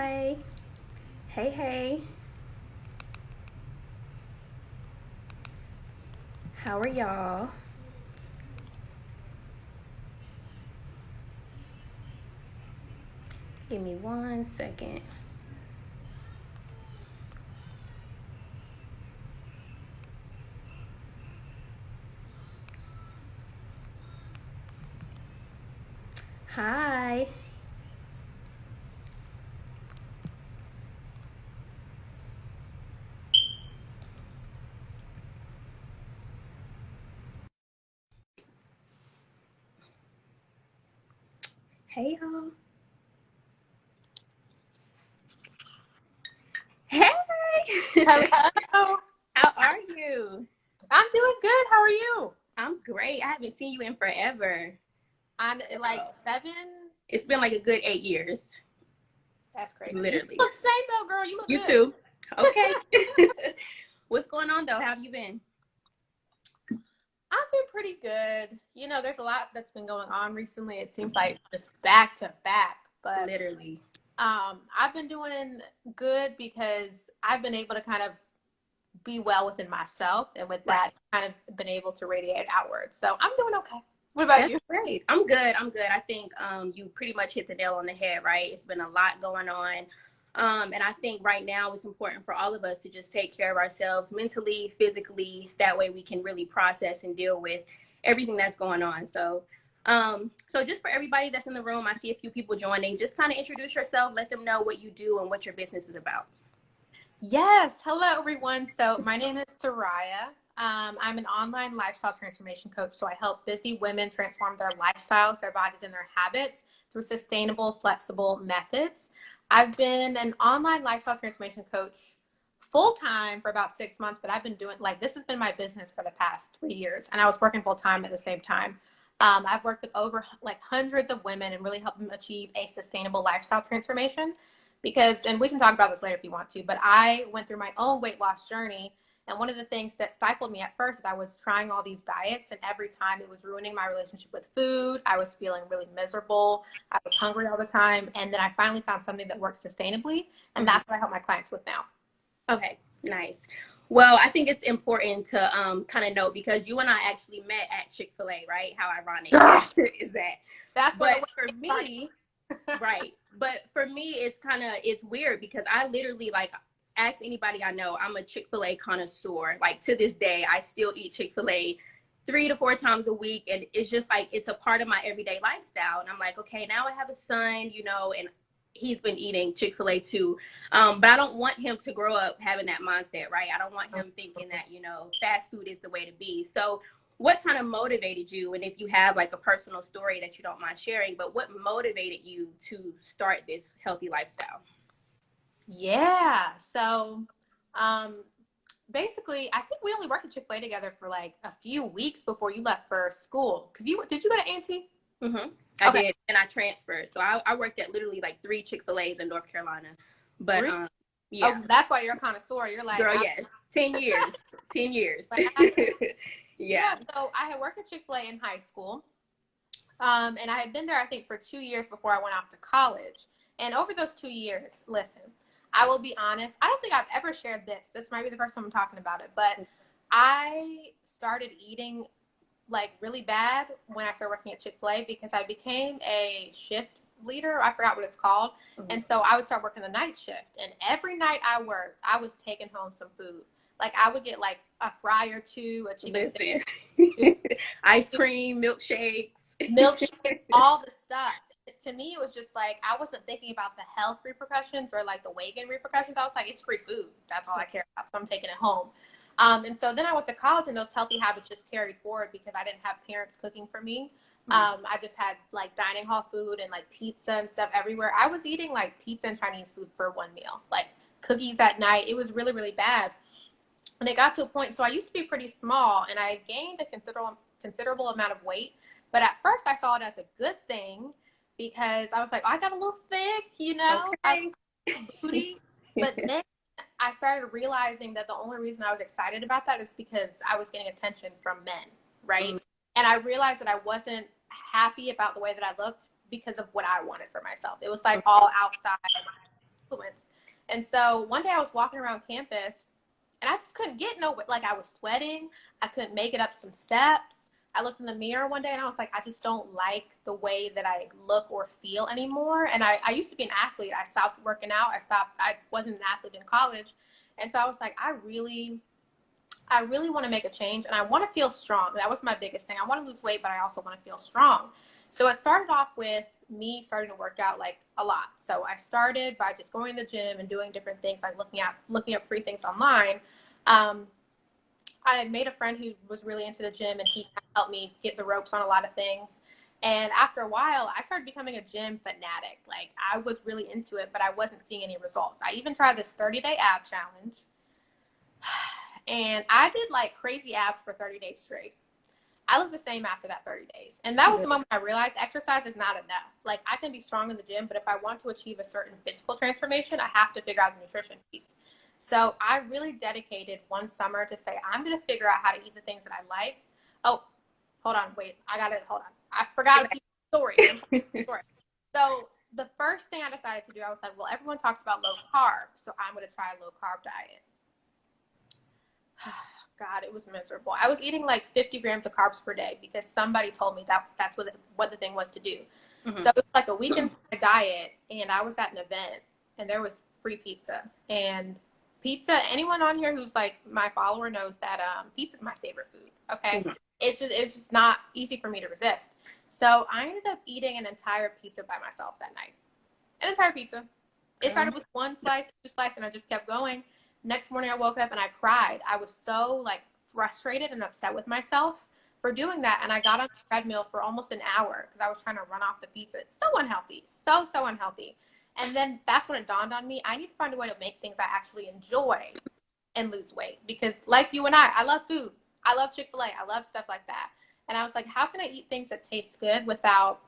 Hi. Hey, hey. How are y'all? Give me 1 second. Hi. Hey, y'all. Hey. Hello. How are you? I'm doing good. How are you? I'm great. I haven't seen you in forever. On like Girl. 7. It's been like a good 8 years, That's crazy. You literally. look the same though, girl. You look You good. too. Okay. What's going on, though? How have you been? I've been pretty good. There's a lot that's been going on recently. It seems like just back to back. But Literally. I've been doing good because I've been able to kind of be well within myself, and with Right. that, kind of been able to radiate outwards. So I'm doing okay. What about That's you? great. I'm good. I'm good. I think you pretty much hit the nail on the head, right? It's been a lot going on. And I think right now it's important for all of us to just take care of ourselves mentally, physically. That way we can really process and deal with everything that's going on. So just for everybody that's in the room, I see a few people joining. Just kind of introduce yourself, let them know what you do and what your business is about. Yes. Hello, everyone. So my name is Soraya. I'm an online lifestyle transformation coach. So I help busy women transform their lifestyles, their bodies, and their habits through sustainable, flexible methods. I've been an online lifestyle transformation coach full time for about 6 months, but I've been doing this has been my business for the past 3 years, and I was working full time at the same time. I've worked with over hundreds of women and really helped them achieve a sustainable lifestyle transformation because, and we can talk about this later if you want to, but I went through my own weight loss journey. And one of the things that stifled me at first is I was trying all these diets, and every time it was ruining my relationship with food. I was feeling really miserable. I was hungry all the time. And then I finally found something that works sustainably. And Mhm. that's what I help my clients with now. Okay, nice. Well, I think it's important to kind of note because you and I actually met at Chick-fil-A, right? How ironic Girl, is that? that's where the But weight for started. me, right. But for me, it's weird because I literally like ask anybody I know. I'm a Chick-fil-A connoisseur. Like to this day, I still eat Chick-fil-A 3 to 4 times a week. And it's just like it's a part of my everyday lifestyle. And I'm like, okay, now I have a son, and he's been eating Chick-fil-A too. But I don't want him to grow up having that mindset, right? I don't want him thinking that, fast food is the way to be. So what kind of motivated you, and if you have like a personal story that you don't mind sharing, but what motivated you to start this healthy lifestyle? Yeah. So, um, basically, I think we only worked at Chick-fil-A together for like a few weeks before you left for school. Cause did you go to Auntie? Mm-hmm. I Okay. did, and I transferred. So I worked at literally like 3 Chick-fil-A's in North Carolina. But Really? yeah, Oh, that's why you're a connoisseur. You're like, girl, yes, 10 years, 10 years. like Yeah. yeah. So I had worked at Chick-fil-A in high school. And I had been there, I think, for 2 years before I went off to college. And over those 2 years, listen, I will be honest, I don't think I've ever shared this. This might be the first time I'm talking about it, but I started eating like really bad when I started working at Chick-fil-A because I became a shift leader. I forgot what it's called. Mm-hmm. And so I would start working the night shift. And every night I worked, I was taking home some food. Like I would get like a fry or two, a chicken Listen, sandwich, ice cream, milkshakes. milkshake, all the stuff. To me, it was just like I wasn't thinking about the health repercussions or like the weight gain repercussions. I was like, it's free food. That's all I care about. So I'm taking it home. And so then I went to college, and those healthy habits just carried forward because I didn't have parents cooking for me. Mm-hmm. I just had like dining hall food and like pizza and stuff everywhere. I was eating like pizza and Chinese food for one meal, like cookies at night. It was really, really bad. And it got to a point, so I used to be pretty small, and I gained a considerable amount of weight. But at first, I saw it as a good thing because I was like, oh, I got a little thick, I Okay. have a booty. But then I started realizing that the only reason I was excited about that is because I was getting attention from men, right? Mm-hmm. And I realized that I wasn't happy about the way that I looked because of what I wanted for myself. It was like all outside influence. And so one day I was walking around campus and I just couldn't get nowhere. Like I was sweating. I couldn't make it up some steps. I looked in the mirror one day and I was like, I just don't like the way that I look or feel anymore. And I used to be an athlete. I stopped working out. I wasn't an athlete in college. And so I was like, I really want to make a change and I want to feel strong. That was my biggest thing. I want to lose weight, but I also want to feel strong. So it started off with me starting to work out like a lot. So I started by just going to the gym and doing different things, like looking up free things online. I made a friend who was really into the gym and he helped me get the ropes on a lot of things. And after a while, I started becoming a gym fanatic. Like I was really into it, but I wasn't seeing any results. I even tried this 30-day ab challenge. And I did like crazy abs for 30 days straight. I looked the same after that 30 days. And that was the moment I realized exercise is not enough. Like I can be strong in the gym, but if I want to achieve a certain physical transformation, I have to figure out the nutrition piece. So I really dedicated one summer to say, I'm going to figure out how to eat the things that I like. Oh, hold on. Wait, hold on. I forgot a piece of the story. So the first thing I decided to do, I was like, well, everyone talks about low carb. So I'm going to try a low carb diet. God, it was miserable. I was eating like 50 grams of carbs per day because somebody told me that's what the thing was to do. Mm-hmm. So it was like a weekend diet, and I was at an event, and there was free pizza. And pizza, anyone on here who's like my follower knows that pizza is my favorite food. Okay, mm-hmm. It's just not easy for me to resist. So I ended up eating an entire pizza by myself that night. An entire pizza. It started with one slice, two slices, and I just kept going. Next morning I woke up and I cried. I was so like frustrated and upset with myself for doing that. And I got on the treadmill for almost an hour because I was trying to run off the pizza. It's so unhealthy, so unhealthy. And then that's when it dawned on me, I need to find a way to make things I actually enjoy and lose weight. Because like you and I love food. I love Chick-fil-A. I love stuff like that. And I was like, how can I eat things that taste good without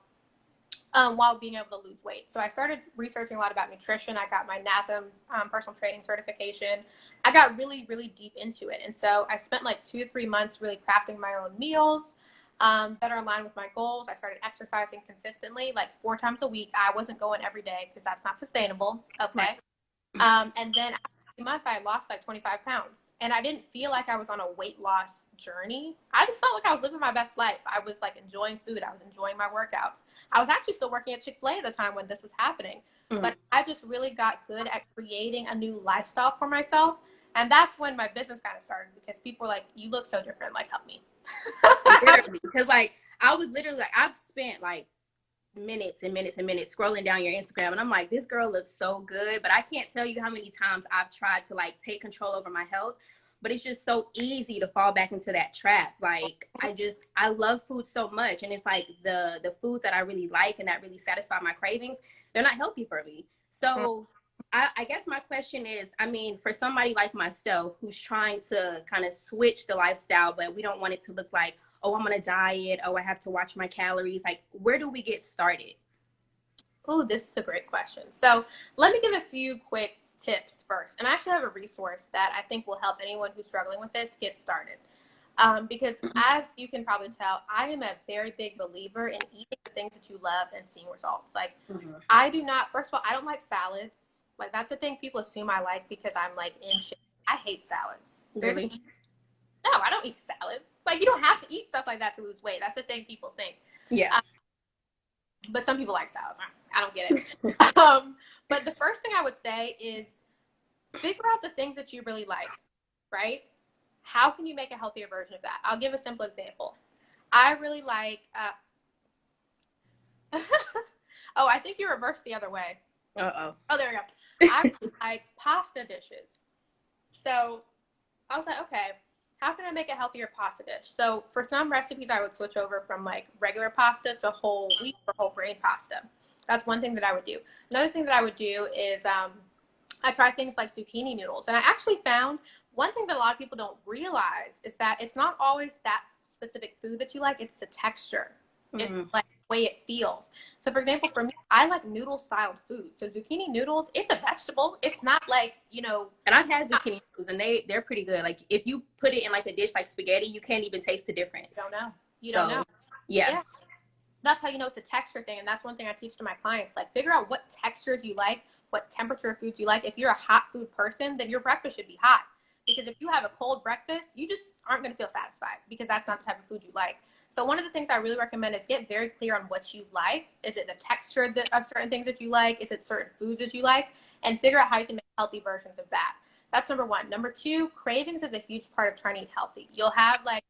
while being able to lose weight? So I started researching a lot about nutrition. I got my NASM personal training certification. I got really, really deep into it. And so I spent like 2 to 3 months really crafting my own meals that are aligned with my goals. I started exercising consistently, like 4 times a week. I wasn't going every day because that's not sustainable. Okay. And then after 2 months, I lost like 25 pounds. And I didn't feel like I was on a weight loss journey. I just felt like I was living my best life. I was like enjoying food. I was enjoying my workouts. I was actually still working at Chick-fil-A at the time when this was happening. Mm-hmm. But I just really got good at creating a new lifestyle for myself. And that's when my business kind of started because people were like, you look so different. Like, help me. Literally, because like I was literally like, I've spent like minutes and minutes and minutes scrolling down your Instagram and I'm like, this girl looks so good, but I can't tell you how many times I've tried to like take control over my health, but it's just so easy to fall back into that trap. Like I love food so much, and it's like the foods that I really like and that really satisfy my cravings, they're not healthy for me. So I guess my question is, I mean, for somebody like myself who's trying to kind of switch the lifestyle, but we don't want it to look like, oh, I'm on a diet, oh, I have to watch my calories. Like, where do we get started? Oh, this is a great question. So let me give a few quick tips first. And I actually have a resource that I think will help anyone who's struggling with this get started. Because as you can probably tell, I am a very big believer in eating the things that you love and seeing results. Like, I do not, first of all, I don't like salads. Like, that's the thing people assume I like because I'm like in shit. I hate salads. Really? No, I don't eat salads. Like, you don't have to eat stuff like that to lose weight. That's the thing people think. Yeah. But some people like salads. I don't get it. But the first thing I would say is figure out the things that you really like, right? How can you make a healthier version of that? I'll give a simple example. I really like, oh, I think you reversed the other way. Uh-oh. Oh, there we go. I like pasta dishes. So I was like, okay, how can I make a healthier pasta dish? So for some recipes, I would switch over from like regular pasta to whole wheat or whole grain pasta. That's one thing that I would do. Another thing that I would do is I try things like zucchini noodles. And I actually found one thing that a lot of people don't realize is that it's not always that specific food that you like. It's the texture. It's like the way it feels. So for example, for me, I like noodle styled food. So zucchini noodles, it's a vegetable. It's not like, you know. And I've had zucchini noodles and they're pretty good. Like if you put it in like a dish like spaghetti, you can't even taste the difference. You don't know. Yeah. That's how you know it's a texture thing. And that's one thing I teach to my clients. Like figure out what textures you like, what temperature of foods you like. If you're a hot food person, then your breakfast should be hot. Because if you have a cold breakfast, you just aren't going to feel satisfied because that's not the type of food you like. So one of the things I really recommend is get very clear on what you like. Is it the texture of certain things that you like? Is it certain foods that you like? And figure out how you can make healthy versions of that. That's number one. Number two, cravings is a huge part of trying to eat healthy. You'll have like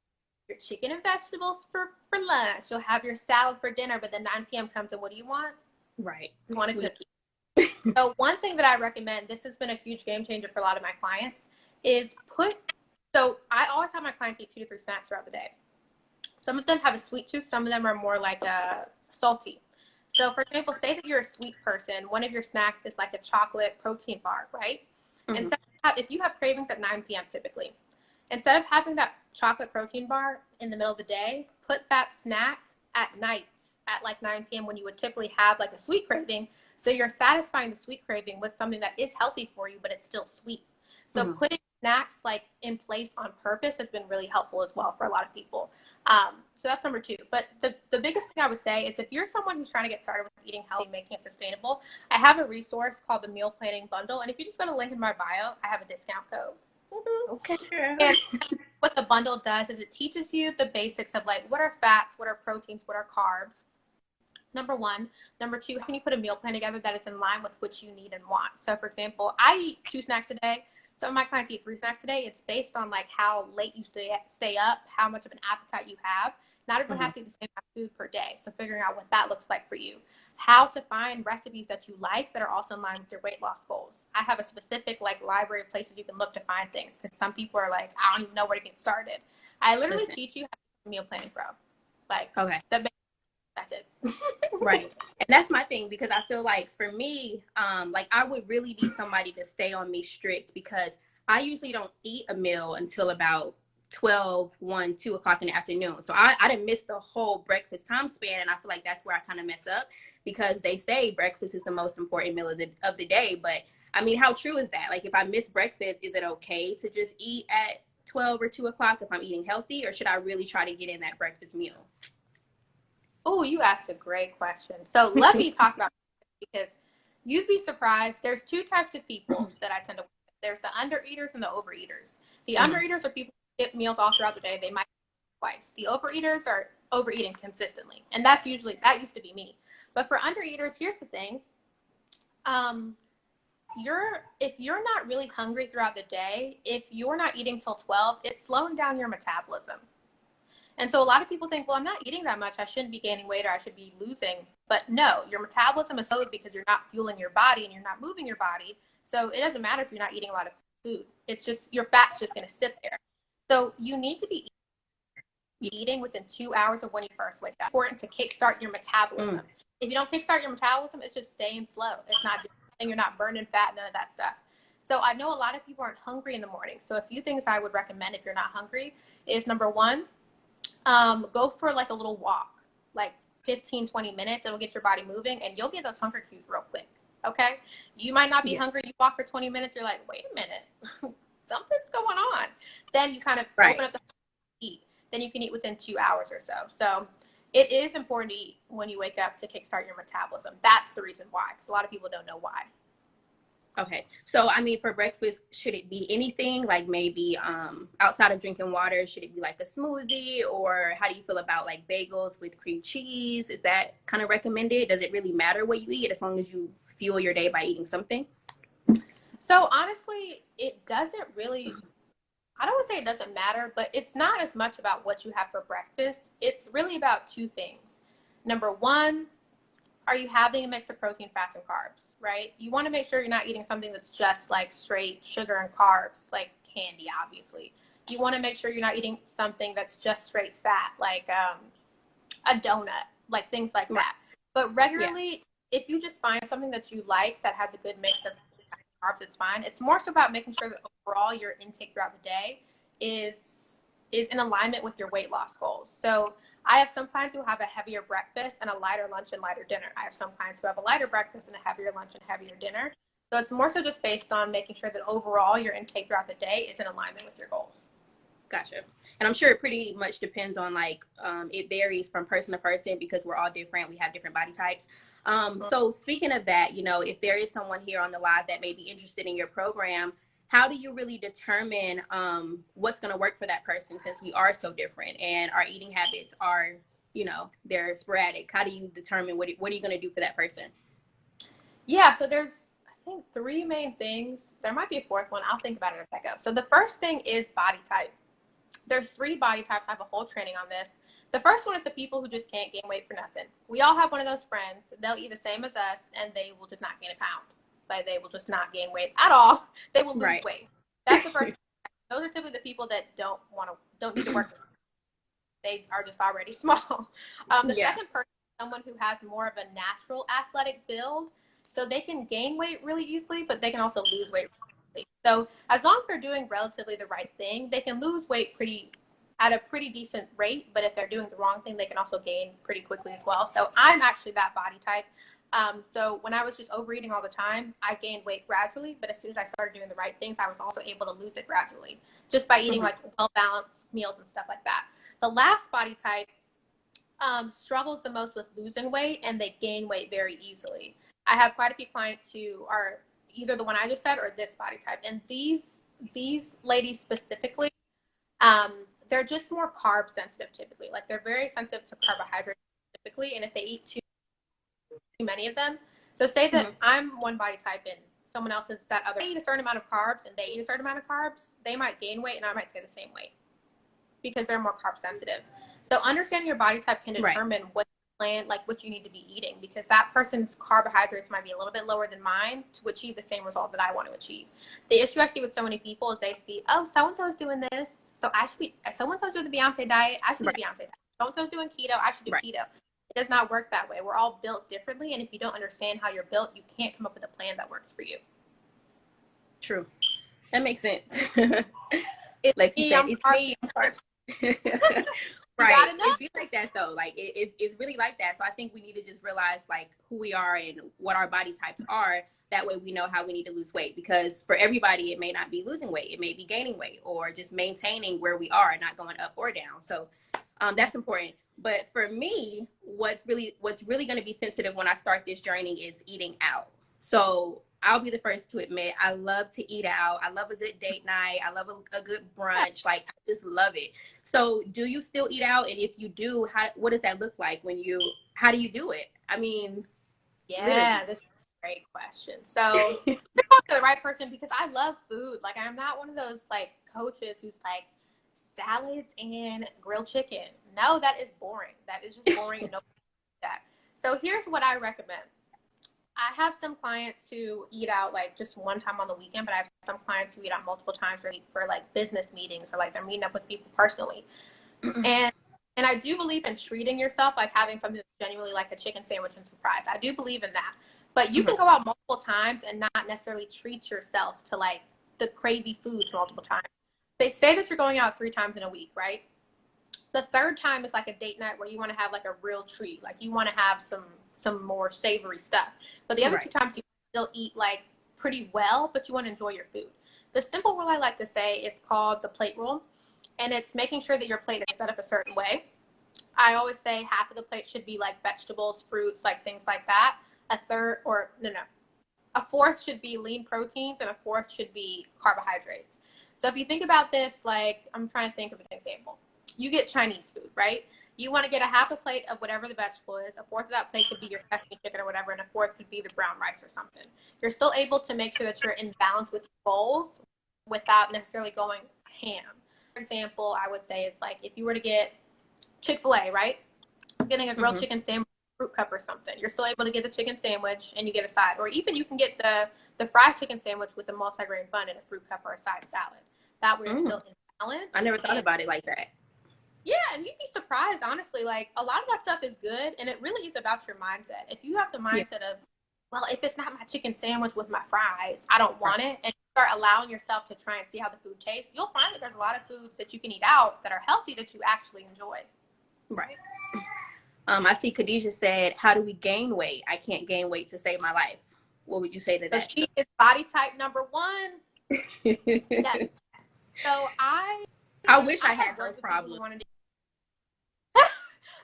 your chicken and vegetables for lunch. You'll have your salad for dinner, but then 9 p.m. comes and what do you want? Right. You want a cookie. So one thing that I recommend, this has been a huge game changer for a lot of my clients, is so I always have my clients eat 2 to 3 snacks throughout the day. Some of them have a sweet tooth. Some of them are more like salty. So for example, say that you're a sweet person. One of your snacks is like a chocolate protein bar, right? Mm-hmm. And so if you have cravings at 9 p.m. typically, instead of having that chocolate protein bar in the middle of the day, put that snack at night at like 9 p.m. when you would typically have like a sweet craving. So you're satisfying the sweet craving with something that is healthy for you, but it's still sweet. So putting snacks like in place on purpose has been really helpful as well for a lot of people. So that's number two. But the biggest thing I would say is if you're someone who's trying to get started with eating healthy and making it sustainable, I have a resource called the Meal Planning Bundle. And if you just go to the link in my bio, I have a discount code. Okay, sure. And what the bundle does is it teaches you the basics of like what are fats, what are proteins, what are carbs. Number one. Number two, how can you put a meal plan together that is in line with what you need and want? So for example, I eat 2 snacks a day. Some of my clients eat 3 snacks a day. It's based on like how late you stay up, how much of an appetite you have. Not everyone has to eat the same amount of food per day. So figuring out what that looks like for you. How to find recipes that you like that are also in line with your weight loss goals. I have a specific like library of places you can look to find things because some people are like, I don't even know where to get started. I literally teach you how to do meal planning pro. Like, okay, that's it. Right. And that's my thing because I feel like for me, like I would really need somebody to stay on me strict because I usually don't eat a meal until about 12, 1, 2 o'clock in the afternoon. So I didn't miss the whole breakfast time span. And I feel like that's where I kind of mess up because they say breakfast is the most important meal of the day. But I mean, how true is that? Like if I miss breakfast, is it okay to just eat at 12 or 2 o'clock if I'm eating healthy, or should I really try to get in that breakfast meal? Oh, you asked a great question. So let me talk about this because you'd be surprised. There's 2 types of people that I tend to work with. There's the undereaters and the overeaters. The undereaters are people who skip meals all throughout the day. They might eat twice. The overeaters are overeating consistently. And that used to be me. But for undereaters, here's the thing. If you're not really hungry throughout the day, if you're not eating till 12, it's slowing down your metabolism. And so a lot of people think, well, I'm not eating that much. I shouldn't be gaining weight or I should be losing. But no, your metabolism is slowed because you're not fueling your body and you're not moving your body. So it doesn't matter if you're not eating a lot of food. It's just your fat's just going to sit there. So you need to be eating within 2 hours of when you first wake up. It's important to kickstart your metabolism. If you don't kickstart your metabolism, it's just staying slow. It's not doing anything. You're not burning fat, none of that stuff. So I know a lot of people aren't hungry in the morning. So a few things I would recommend if you're not hungry is number one, go for like a little walk, like 15, 20 minutes. It'll get your body moving and you'll get those hunger cues real quick. Okay. You might not be hungry. You walk for 20 minutes. You're like, wait a minute, something's going on. Then you kind of open up the eat. Then you can eat within 2 hours or so. So it is important to eat when you wake up to kickstart your metabolism. That's the reason why, because a lot of people don't know why. Okay. So, I mean, for breakfast, should it be anything like maybe outside of drinking water? Should it be like a smoothie, or how do you feel about like bagels with cream cheese? Is that kind of recommended? Does it really matter what you eat as long as you fuel your day by eating something? So honestly, it doesn't really, I don't want to say it doesn't matter, but it's not as much about what you have for breakfast. It's really about 2 things. Number one, are you having a mix of protein, fats, and carbs, right? You want to make sure you're not eating something that's just like straight sugar and carbs, like candy, obviously. You want to make sure you're not eating something that's just straight fat, like a donut, like things like that. But regularly, if you just find something that you like that has a good mix of carbs, it's fine. It's more so about making sure that overall your intake throughout the day is in alignment with your weight loss goals. So I have some clients who have a heavier breakfast and a lighter lunch and lighter dinner. I have some clients who have a lighter breakfast and a heavier lunch and heavier dinner. So it's more so just based on making sure that overall your intake throughout the day is in alignment with your goals. Gotcha. And I'm sure it pretty much depends on like it varies from person to person because we're all different. We have different body types. So speaking of that, you know, if there is someone here on the live that may be interested in your program, how do you really determine what's going to work for that person since we are so different and our eating habits are, you know, they're sporadic? How do you determine what are you going to do for that person? Yeah, so there's, I think, three main things. There might be a fourth one. I'll think about it as I go. So the first thing is body type. There's three body types. I have a whole training on this. The first one is the people who just can't gain weight for nothing. We all have one of those friends. They'll eat the same as us, and they will just not gain a pound. Like, they will just not gain weight at all. They will lose weight. That's the first. Those are typically the people that don't need to work. They are just already small. The second person is someone who has more of a natural athletic build, so they can gain weight really easily, but they can also lose weight really easily. So as long as they're doing relatively the right thing, they can lose weight at a pretty decent rate, but if they're doing the wrong thing, they can also gain pretty quickly as well. So I'm actually that body type. So when I was just overeating all the time, I gained weight gradually, but as soon as I started doing the right things, I was also able to lose it gradually just by eating like well-balanced meals and stuff like that. The last body type struggles the most with losing weight, and they gain weight very easily. I have quite a few clients who are either the one I just said or this body type. And these ladies specifically, they're just more carb sensitive typically. Like, they're very sensitive to carbohydrates typically, and if they eat too many of them. So say that I'm one body type and someone else is that other. They eat a certain amount of carbs and they eat a certain amount of carbs, they might gain weight and I might stay the same weight because they're more carb sensitive. So understanding your body type can determine what plan, like what you need to be eating, because that person's carbohydrates might be a little bit lower than mine to achieve the same result that I want to achieve. The issue I see with so many people is they see, oh, so-and-so is doing this, so I should be, so-and-so's doing the Beyonce diet, I should do Beyonce diet. So-and-so's doing keto, I should do keto. It does not work that way. We're all built differently, and if you don't understand how you're built, you can't come up with a plan that works for you. True. That makes sense. It's like you said, it's me. Right. It be like that though. Like it's really like that. So I think we need to just realize like who we are and what our body types are. That way we know how we need to lose weight, because for everybody, it may not be losing weight. It may be gaining weight or just maintaining where we are, not going up or down. So that's important. But for me, what's really going to be sensitive when I start this journey is eating out. So I'll be the first to admit, I love to eat out. I love a good date night. I love a good brunch. Like, I just love it. So do you still eat out? And if you do, what does that look like how do you do it? I mean, yeah, this is a great question. So you're talking to the right person, because I love food. Like, I'm not one of those like coaches who's like salads and grilled chicken. No, that is boring. That is just boring. And nobody does that. So here's what I recommend. I have some clients who eat out like just one time on the weekend, but I have some clients who eat out multiple times a week for like business meetings, or like they're meeting up with people personally. And I do believe in treating yourself, like having something that's genuinely like a chicken sandwich and some fries. I do believe in that. But you can go out multiple times and not necessarily treat yourself to like the cravey foods multiple times. They say that you're going out 3 times in a week, right? The third time is like a date night where you want to have like a real treat. Like, you want to have some more savory stuff. But the other 2 times you still eat like pretty well, but you want to enjoy your food. The simple rule I like to say is called the plate rule. And it's making sure that your plate is set up a certain way. I always say half of the plate should be like vegetables, fruits, like things like that. A fourth should be lean proteins, and a fourth should be carbohydrates. So if you think about this, like, I'm trying to think of an example. You get Chinese food, right? You want to get a half a plate of whatever the vegetable is. A fourth of that plate could be your sesame chicken or whatever, and a fourth could be the brown rice or something. You're still able to make sure that you're in balance with your bowls without necessarily going ham. For example, I would say is like if you were to get Chick-fil-A, right? Getting a grilled chicken sandwich, fruit cup or something. You're still able to get the chicken sandwich and you get a side. Or even you can get the fried chicken sandwich with a multigrain bun and a fruit cup or a side salad. That way you're still in balance. I never thought about it like that. Yeah, and you'd be surprised, honestly. Like, a lot of that stuff is good, and it really is about your mindset. If you have the mindset of, well, if it's not my chicken sandwich with my fries, I don't want it, and you start allowing yourself to try and see how the food tastes, you'll find that there's a lot of foods that you can eat out that are healthy that you actually enjoy. Right. I see Khadijah said, how do we gain weight? I can't gain weight to save my life. What would you say to that? So she is body type number 1. Yes. So I I wish I I've had had those words with people who problems. wanted to.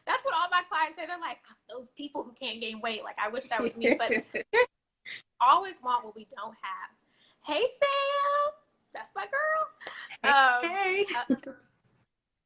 That's what all my clients say. They're like, those people who can't gain weight. Like, I wish that was me. But there's always want what we don't have. Hey, Sam. That's my girl. Hey.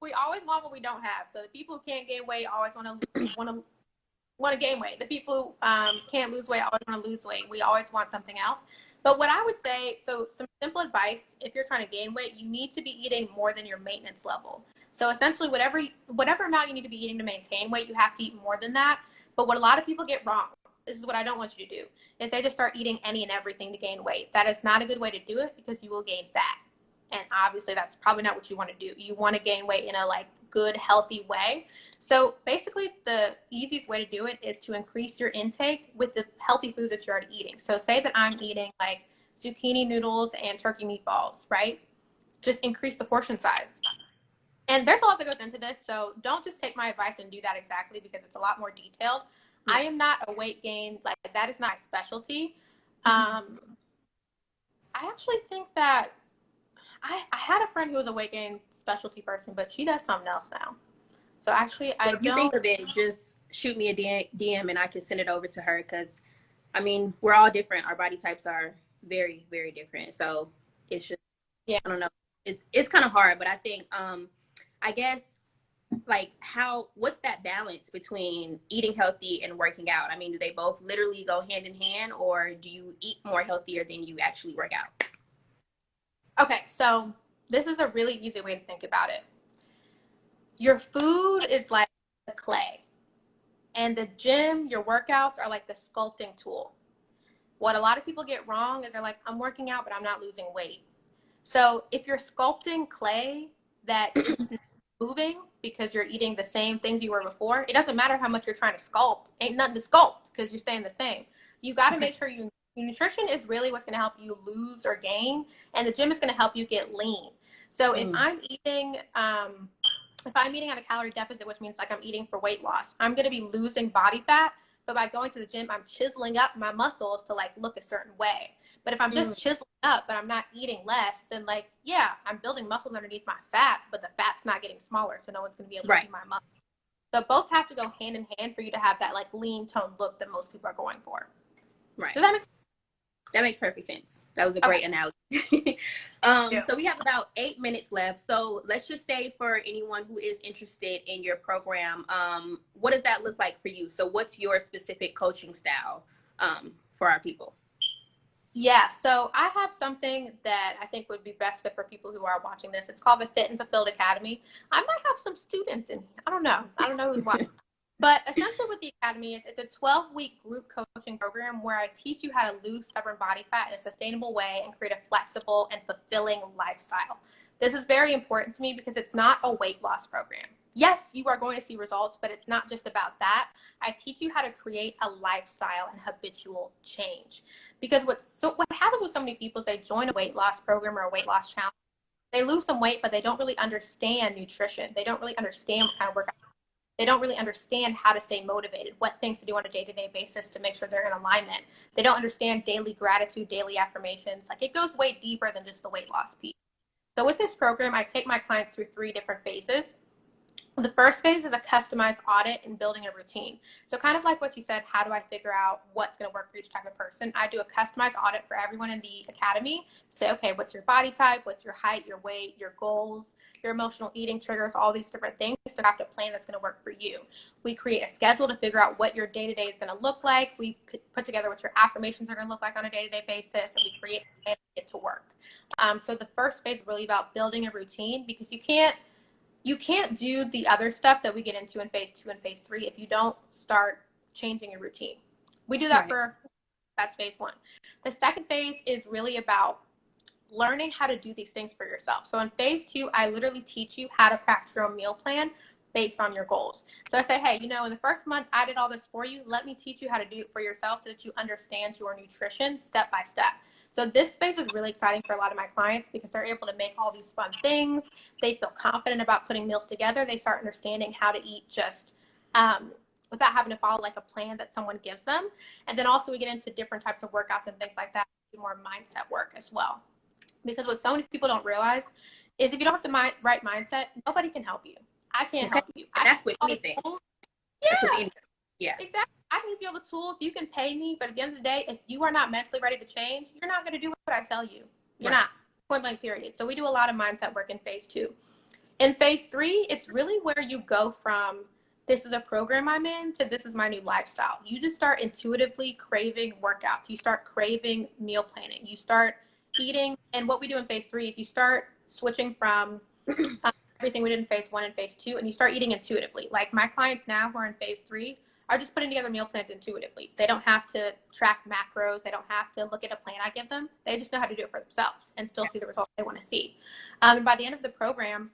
We always want what we don't have. So the people who can't gain weight always want to gain weight. The people who can't lose weight always want to lose weight. We always want something else. But what I would say, so some simple advice, if you're trying to gain weight, you need to be eating more than your maintenance level. So essentially, whatever amount you need to be eating to maintain weight, you have to eat more than that. But what a lot of people get wrong, this is what I don't want you to do, is they just start eating any and everything to gain weight. That is not a good way to do it because you will gain fat. And obviously that's probably not what you want to do. You want to gain weight in a like good, healthy way. So basically the easiest way to do it is to increase your intake with the healthy food that you're already eating. So say that I'm eating like zucchini noodles and turkey meatballs, right? Just increase the portion size. And there's a lot that goes into this. So don't just take my advice and do that exactly because it's a lot more detailed. Yeah. I am not a weight gain, like that is not my specialty. I actually think that I had a friend who was a weight gain specialty person, but she does something else now. So actually, I Well, if you think don't. of it, just shoot me a DM and I can send it over to her because, I mean, we're all different. Our body types are very, very different. So it's just, Yeah. I don't know. It's kind of hard, but I think, I guess, like what's that balance between eating healthy and working out? I mean, do they both literally go hand in hand, or do you eat more healthier than you actually work out? Okay, so this is a really easy way to think about it. Your food is like the clay, and the gym, your workouts are like the sculpting tool. What a lot of people get wrong is they're like, I'm working out, but I'm not losing weight. So if you're sculpting clay that is moving because you're eating the same things you were before, it doesn't matter how much you're trying to sculpt. Ain't nothing to sculpt because you're staying the same. You got to make sure your nutrition is really what's going to help you lose or gain, and the gym is going to help you get lean. So if I'm eating at a calorie deficit, which means like I'm eating for weight loss, I'm going to be losing body fat. But by going to the gym, I'm chiseling up my muscles to like look a certain way. But if I'm just chiseling up, but I'm not eating less, then like, yeah, I'm building muscle underneath my fat, but the fat's not getting smaller. So no one's going to be able to see my muscle. So both have to go hand in hand for you to have that like lean tone look that most people are going for. Right. Does that make sense? That makes perfect sense. That was a great analogy. So we have about 8 minutes left. So let's just say for anyone who is interested in your program, what does that look like for you? So what's your specific coaching style for our people? Yeah, so I have something that I think would be best fit for people who are watching this. It's called the Fit and Fulfilled Academy. I might have some students in here. I don't know. I don't know who's watching. But essentially what the Academy is, it's a 12-week group coaching program where I teach you how to lose stubborn body fat in a sustainable way and create a flexible and fulfilling lifestyle. This is very important to me because it's not a weight loss program. Yes, you are going to see results, but it's not just about that. I teach you how to create a lifestyle and habitual change. Because what happens with so many people is they join a weight loss program or a weight loss challenge. They lose some weight, but they don't really understand nutrition. They don't really understand what kind of workout. They don't really understand how to stay motivated, what things to do on a day-to-day basis to make sure they're in alignment. They don't understand daily gratitude, daily affirmations. Like it goes way deeper than just the weight loss piece. So with this program, I take my clients through 3 different phases. The first phase is a customized audit and building a routine. So kind of like what you said, how do I figure out what's going to work for each type of person? I do a customized audit for everyone in the academy. Say, okay, what's your body type? What's your height, your weight, your goals, your emotional eating triggers, all these different things to craft a plan that's going to work for you. We create a schedule to figure out what your day-to-day is going to look like. We put together what your affirmations are going to look like on a day-to-day basis, and we create a plan to get to work. So the first phase is really about building a routine because you can't do the other stuff that we get into in phase 2 and phase 3 if you don't start changing your routine. We do that that's phase 1. The second phase is really about learning how to do these things for yourself. So in phase 2, I literally teach you how to craft your own meal plan based on your goals. So I say, hey, in the first month I did all this for you. Let me teach you how to do it for yourself so that you understand your nutrition step by step. So this space is really exciting for a lot of my clients because they're able to make all these fun things. They feel confident about putting meals together. They start understanding how to eat just without having to follow like a plan that someone gives them. And then also we get into different types of workouts and things like that, do more mindset work as well. Because what so many people don't realize is if you don't have the right mindset, nobody can help you. I can't Okay. help you. And I that's with all the anything. tools. That's with Yeah, anything. Yeah. exactly. I can give you all the tools. You can pay me, but at the end of the day, if you are not mentally ready to change, you're not going to do what I tell you. You're Right. not. Point blank, period. So we do a lot of mindset work in phase 2. In phase 3, it's really where you go from this is a program I'm in to this is my new lifestyle. You just start intuitively craving workouts. You start craving meal planning. You start eating. And what we do in phase 3 is you start switching from everything we did in phase 1 and phase 2, and you start eating intuitively. Like my clients now who are in phase 3 are just putting together meal plans intuitively. They don't have to track macros. They don't have to look at a plan I give them. They just know how to do it for themselves and still see the results they want to see. And by the end of the program,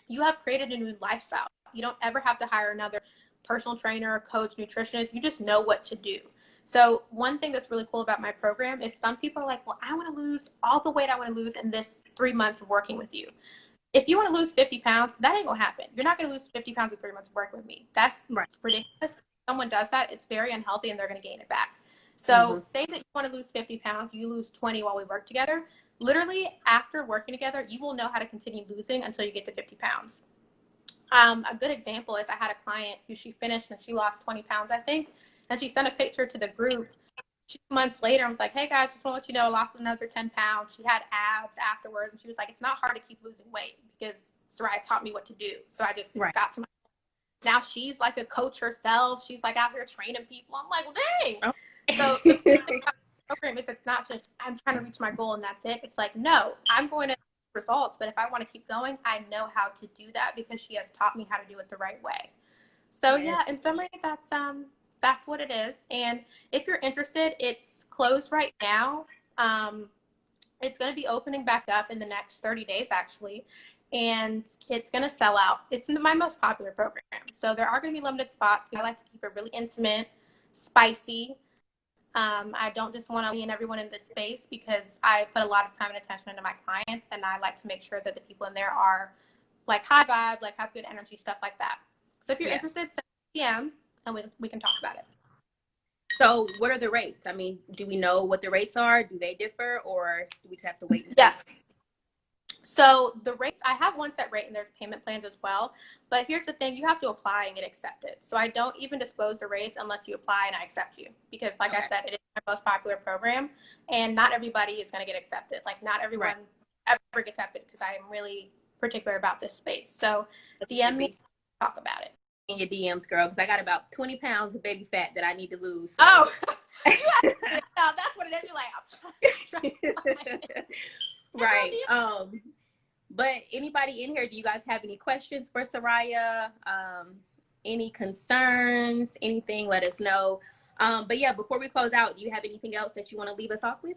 you have created a new lifestyle. You don't ever have to hire another personal trainer, coach, nutritionist. You just know what to do. So one thing that's really cool about my program is some people are like, well, I want to lose all the weight I want to lose in this 3 months of working with you. If you want to lose 50 pounds, that ain't going to happen. You're not going to lose 50 pounds in 3 months of working with me. That's ridiculous. If someone does that, it's very unhealthy and they're going to gain it back. So say that you want to lose 50 pounds, you lose 20 while we work together. Literally, after working together, you will know how to continue losing until you get to 50 pounds. A good example is I had a client who she finished and she lost 20 pounds, I think. And she sent a picture to the group 2 months later. I was like, hey guys, just want to let you know I lost another 10 pounds. She had abs afterwards. And she was like, it's not hard to keep losing weight because Soraya taught me what to do. So I just got to my, now she's like a coach herself. She's like out here training people. I'm like, well, dang. Oh. So the thing about the program is it's not just I'm trying to reach my goal and that's it. It's like, no, I'm going to results, but if I want to keep going, I know how to do that because she has taught me how to do it the right way. So yeah, in summary, that's what it is. And if you're interested, it's closed right now. It's going to be opening back up in the next 30 days, actually, and it's going to sell out. It's my most popular program. So there are going to be limited spots. I like to keep it really intimate, spicy. I don't just want to be in everyone in this space because I put a lot of time and attention into my clients, and I like to make sure that the people in there are like high vibe, like have good energy, stuff like that. So if you're interested, send me a DM and we can talk about it. So what are the rates? I mean, do we know what the rates are? Do they differ or do we just have to wait and see? Yes. So the rates, I have one set rate and there's payment plans as well. But here's the thing, you have to apply and get accepted. So I don't even disclose the rates unless you apply and I accept you. Because like I said, it is my most popular program and not everybody is going to get accepted. Like not everyone ever gets accepted because I am really particular about this space. So DM me, talk about it. In your DMs, girl, because I got about 20 pounds of baby fat that I need to lose. So. Oh, that's what it is. You're like, right. But anybody in here, do you guys have any questions for Soraya? Any concerns, anything, let us know. But yeah, before we close out, do you have anything else that you want to leave us off with?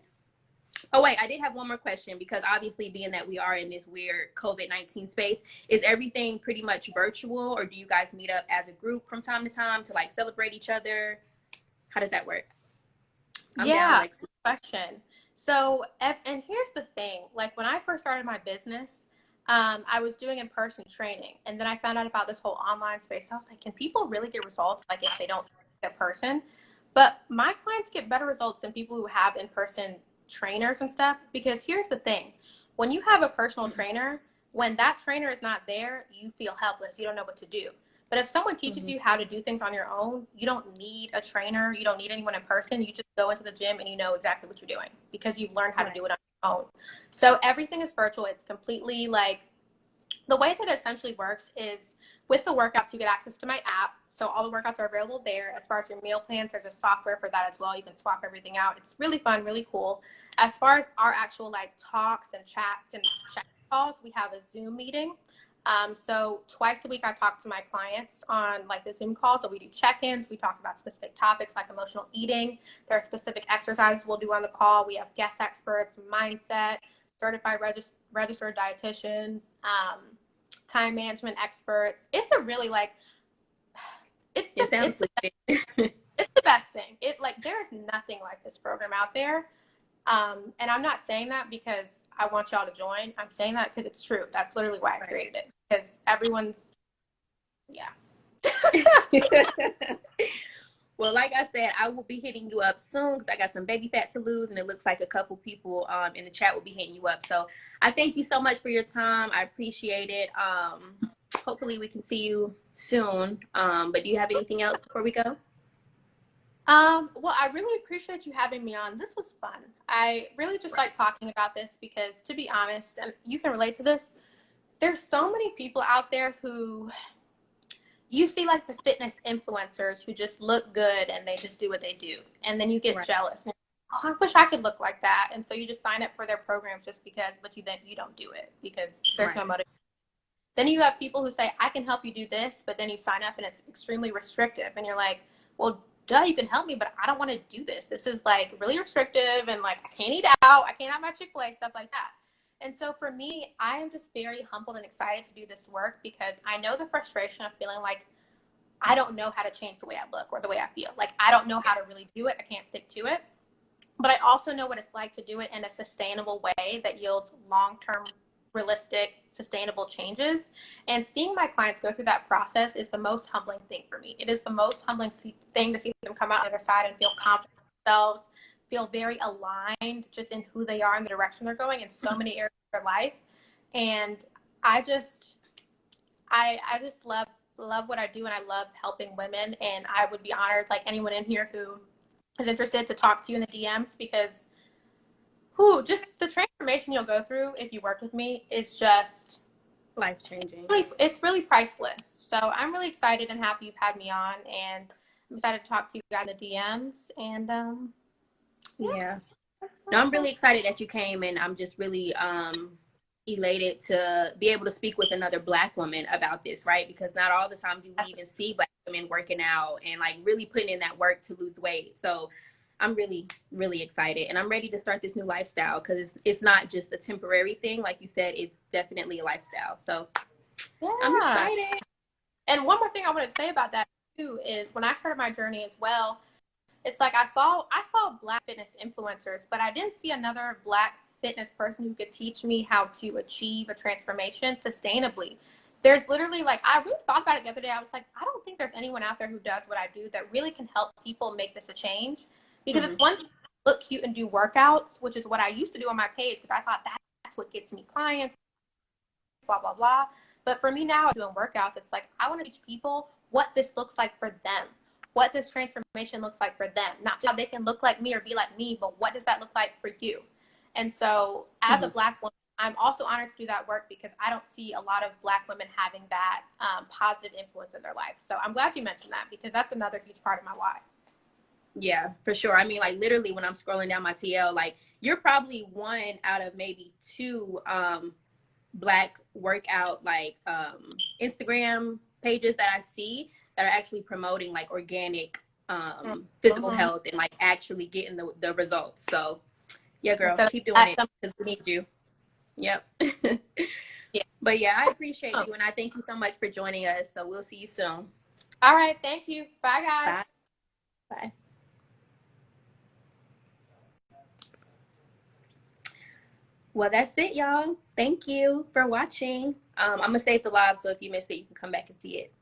Oh, wait, I did have one more question because obviously being that we are in this weird COVID-19 space, is everything pretty much virtual or do you guys meet up as a group from time to time to like celebrate each other? How does that work? Good question. So, and here's the thing, like when I first started my business, I was doing in-person training and then I found out about this whole online space. I was like, can people really get results like if they don't in person? But my clients get better results than people who have in-person trainers and stuff because here's the thing, when you have a personal trainer, when that trainer is not there, you feel helpless. You don't know what to do. But if someone teaches you how to do things on your own, you don't need a trainer. You don't need anyone in person. You just go into the gym and you know exactly what you're doing because you've learned how to do it on your own. So everything is virtual. It's completely like the way that it essentially works is with the workouts, you get access to my app. So all the workouts are available there. As far as your meal plans, there's a software for that as well. You can swap everything out. It's really fun, really cool. As far as our actual like talks and chats and check calls, we have a Zoom meeting. So twice a week, I talk to my clients on like the Zoom call. So we do check-ins. We talk about specific topics like emotional eating. There are specific exercises we'll do on the call. We have guest experts, mindset, certified registered dietitians, time management experts. It's a really like, it's the best thing. It like, there's nothing like this program out there. And I'm not saying that because I want y'all to join. I'm saying that because it's true. That's literally why I created it. Because everyone's, Well, like I said, I will be hitting you up soon because I got some baby fat to lose, and it looks like a couple people in the chat will be hitting you up. So I thank you so much for your time. I appreciate it. Hopefully we can see you soon. But do you have anything else before we go? Well, I really appreciate you having me on. This was fun. I really just like talking about this because, to be honest, and you can relate to this, there's so many people out there who you see like the fitness influencers who just look good and they just do what they do. And then you get jealous. And, oh, I wish I could look like that. And so you just sign up for their programs just because, but you then you don't do it because there's no motivation. Then you have people who say, I can help you do this, but then you sign up and it's extremely restrictive. And you're like, well, duh, you can help me, but I don't want to do this. This is like really restrictive and like I can't eat out. I can't have my Chick-fil-A, stuff like that. And so for me, I am just very humbled and excited to do this work because I know the frustration of feeling like I don't know how to change the way I look or the way I feel. Like I don't know how to really do it. I can't stick to it. But I also know what it's like to do it in a sustainable way that yields long-term, realistic, sustainable changes. And seeing my clients go through that process is the most humbling thing for me. It is the most humbling thing to see them come out the other side and feel confident in themselves, feel very aligned just in who they are and the direction they're going in so many areas of their life. And I just love what I do, and I love helping women. And I would be honored, like anyone in here who is interested, to talk to you in the DMs because just the transformation you'll go through if you work with me is just life-changing. It's really priceless. So I'm really excited and happy you've had me on, and I'm excited to talk to you guys in the DMs. And yeah. No, I'm really excited that you came, and I'm just really elated to be able to speak with another Black woman about this, right? Because not all the time do we even see Black women working out and like really putting in that work to lose weight. So I'm really, really excited, and I'm ready to start this new lifestyle because it's not just a temporary thing. Like you said, it's definitely a lifestyle. So yeah. I'm excited. And one more thing I want to say about that too is when I started my journey as well, it's like I saw Black fitness influencers, but I didn't see another Black fitness person who could teach me how to achieve a transformation sustainably. There's literally like, I really thought about it the other day. I was like, I don't think there's anyone out there who does what I do that really can help people make this a change. Because it's one thing to look cute and do workouts, which is what I used to do on my page because I thought that's what gets me clients, blah, blah, blah. But for me now, doing workouts, it's like I want to teach people what this looks like for them, what this transformation looks like for them. Not just how they can look like me or be like me, but what does that look like for you? And so as a Black woman, I'm also honored to do that work because I don't see a lot of Black women having that positive influence in their life. So I'm glad you mentioned that because that's another huge part of my why. Yeah, for sure. I mean, like literally when I'm scrolling down my TL, like you're probably one out of maybe two Black workout like Instagram pages that I see that are actually promoting like organic physical health and like actually getting the results. So yeah, girl, keep doing it because we need you. Yep. Yeah. But yeah, I appreciate you, and I thank you so much for joining us. So we'll see you soon. All right. Thank you. Bye, guys. Bye. Bye. Well, that's it, y'all. Thank you for watching. I'm going to save the live, so if you missed it, you can come back and see it.